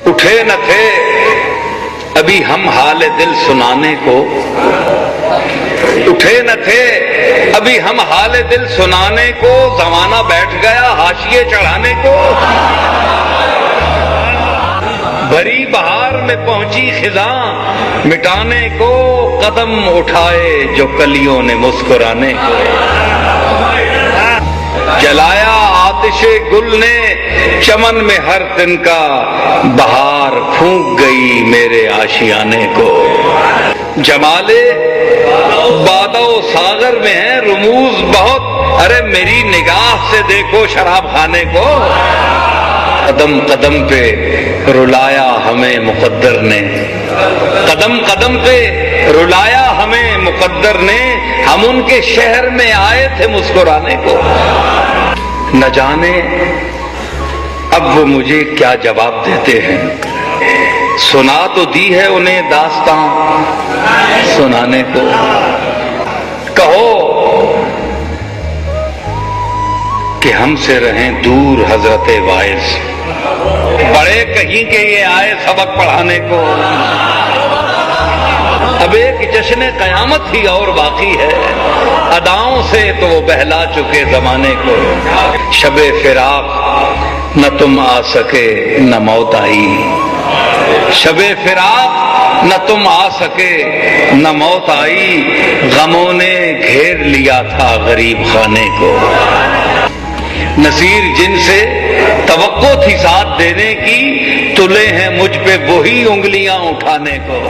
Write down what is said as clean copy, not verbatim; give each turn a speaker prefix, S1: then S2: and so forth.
S1: اٹھے نہ تھے ابھی ہم حال دل سنانے کو، اٹھے نہ تھے ابھی ہم حال دل سنانے کو، زمانہ بیٹھ گیا حاشیے چڑھانے کو۔ بھری بہار میں پہنچی خزاں مٹانے کو، قدم اٹھائے جو کلیوں نے مسکرانے کو۔ جلایا آتش گل نے چمن میں ہر دن کا، بہار پھونک گئی میرے آشیانے کو۔ جمالے بادہ و ساغر میں ہیں رموز بہت، ارے میری نگاہ سے دیکھو شراب خانے کو۔ قدم قدم پہ رلایا ہمیں مقدر نے، قدم قدم پہ رلایا ہمیں مقدر نے، ہم ان کے شہر میں آئے تھے مسکرانے کو۔ نہ جانے اب وہ مجھے کیا جواب دیتے ہیں، سنا تو دی ہے انہیں داستاں سنانے کو۔ کہو کہ ہم سے رہیں دور حضرت واعظ، بڑے کہیں کہ یہ آئے سبق پڑھانے کو۔ اب ایک جشن قیامت ہی اور باقی ہے، اداؤں سے تو وہ بہلا چکے زمانے کو۔ شب فراق نہ تم آ سکے نہ موت آئی، شب فراق نہ تم آ سکے نہ موت آئی، غموں نے گھیر لیا تھا غریب خانے کو۔ نصیر جن سے توقع تھی ساتھ دینے کی، تلے ہیں مجھ پہ وہی انگلیاں اٹھانے کو۔